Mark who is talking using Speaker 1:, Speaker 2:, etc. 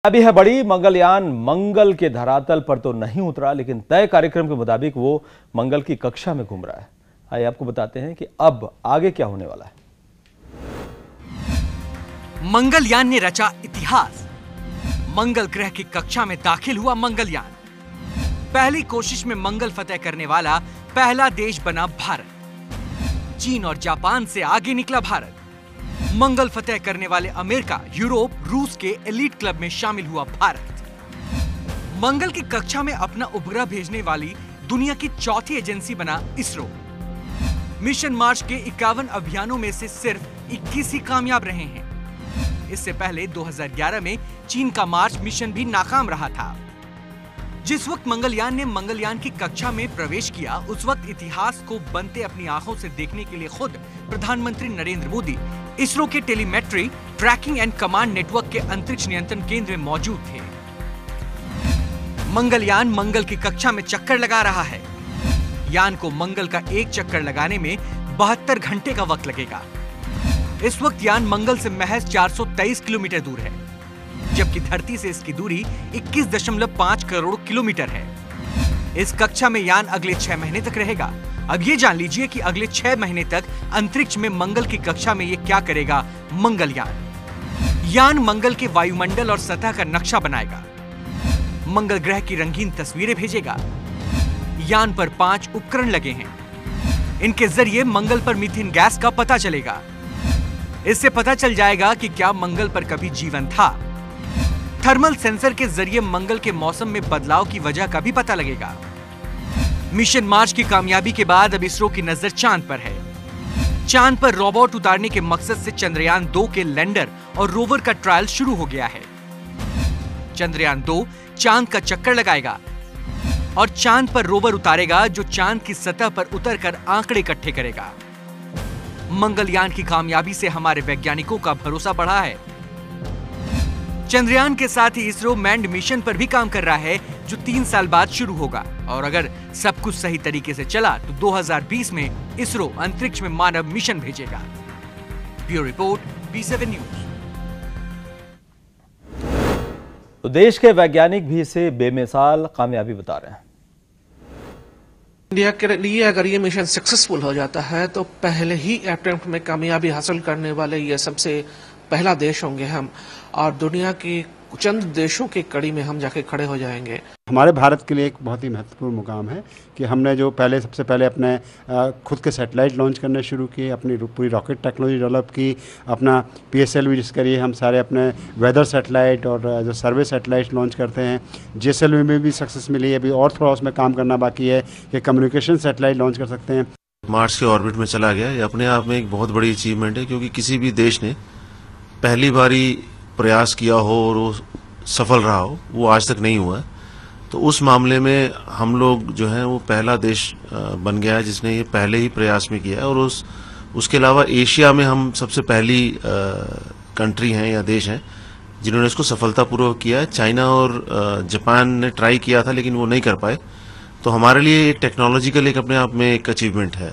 Speaker 1: अभी है बड़ी, मंगलयान मंगल के धरातल पर तो नहीं उतरा, लेकिन तय कार्यक्रम के मुताबिक वो मंगल की कक्षा में घूम रहा है। आइए आपको बताते हैं कि अब आगे क्या होने वाला है।
Speaker 2: मंगलयान ने रचा इतिहास। मंगल ग्रह की कक्षा में दाखिल हुआ मंगलयान। पहली कोशिश में मंगल फतेह करने वाला पहला देश बना भारत। चीन और जापान से आगे निकला भारत। मंगल फतेह करने वाले अमेरिका, यूरोप, रूस के एलीट क्लब में शामिल हुआ भारत। मंगल की कक्षा में अपना उपग्रह भेजने वाली दुनिया की चौथी एजेंसी बना इसरो। मिशन मार्स के 51 अभियानों में से सिर्फ 21 ही कामयाब रहे हैं। इससे पहले 2011 में चीन का मार्स मिशन भी नाकाम रहा था। जिस वक्त मंगलयान ने मंगलयान की कक्षा में प्रवेश किया, उस वक्त इतिहास को बनते अपनी आंखों से देखने के लिए खुद प्रधानमंत्री नरेंद्र मोदी इसरो के telemetry, tracking and command network के अंतरिक्ष नियंत्रण केंद्र में मौजूद थे। मंगलयान मंगल की कक्षा में चक्कर लगा रहा है। यान को मंगल का एक चक्कर लगाने में 72 घंटे का वक्त लगेगा। इस वक्त यान मंगल से महज 423 किलोमीटर दूर है, जबकि धरती से इसकी दूरी 21.5 करोड़ किलोमीटर है। इस कक्षा में यान अगले 6 महीने तक रहेगा। अब ये जान लीजिए कि अगले 6 महीने तक अंतरिक्ष में मंगल की कक्षा में ये क्या करेगा मंगलयान। यान मंगल के वायुमंडल और सतह का नक्शा बनाएगा। मंगल ग्रह की रंगीन तस्वीरें भेजेगा। यान पर 5 उपकरण लगे हैं। इनके जरिए मंगल पर मीथेन गैस का पता चलेगा। इससे पता चल जाएगा कि क्या मंगल पर कभी जीवन था। थर्मल सेंसर के जरिए मंगल के मौसम में बदलाव की वजह का भी पता लगेगा। मिशन मार्स की कामयाबी के बाद अब इसरो की नजर चांद पर है। चांद पर रोबोट उतारने के मकसद से चंद्रयान 2 के लैंडर और रोवर का ट्रायल शुरू हो गया है। चंद्रयान 2 चांद का चक्कर लगाएगा और चांद पर रोवर उतारेगा, जो चांद की सतह पर उतरकर आंकड़े इकट्ठे करेगा। मंगलयान की कामयाबी से हमारे वैज्ञानिकों का भरोसा बढ़ा है। चंद्रयान के साथ ही इसरो मैन्ड मिशन पर भी काम कर रहा है, जो 3 साल बाद शुरू होगा। और अगर सब कुछ सही तरीके से चला तो 2020 में इसरो अंतरिक्ष में मानव मिशन भेजेगा। Bureau report, B7 news.
Speaker 1: तो देश के वैज्ञानिक भी इसे बेमिसाल कामयाबी बता रहे हैं।
Speaker 3: इंडिया के लिए अगर ये मिशन सक्सेसफुल हो जाता है तो पहले ही अटेम्प्ट में कामयाबी हासिल करने वाले ये सबसे पहला देश होंगे हम, और दुनिया की चंद देशों की कड़ी में हम जाके खड़े हो जाएंगे।
Speaker 4: हमारे भारत के लिए एक बहुत ही महत्वपूर्ण मुकाम है कि हमने जो सबसे पहले अपने खुद के सैटेलाइट लॉन्च करने शुरू किए, अपनी पूरी रॉकेट टेक्नोलॉजी डेवलप की, अपना PSLV जिसके लिए हम सारे अपने वेदर सैटेलाइट और जो सर्वे सैटेलाइट लॉन्च करते हैं। GSLV में भी सक्सेस मिली है। अभी और थोड़ा उसमें काम करना बाकी है कि कम्युनिकेशन सैटेलाइट लॉन्च कर सकते हैं।
Speaker 5: मार्स के ऑर्बिट में चला गया, ये अपने आप में एक बहुत बड़ी अचीवमेंट है, क्योंकि किसी भी देश ने पहली बारी प्रयास किया हो और वो सफल रहा हो, वो आज तक नहीं हुआ है। तो उस मामले में हम लोग जो है वो पहला देश बन गया है जिसने ये पहले ही प्रयास में किया है। और उसके अलावा एशिया में हम सबसे पहली कंट्री हैं या देश हैं जिन्होंने इसको सफलतापूर्वक किया है। चाइना और जापान ने ट्राई किया था लेकिन वो नहीं कर पाए। तो हमारे लिए टेक्नोलॉजिकल एक अपने आप में एक अचीवमेंट है।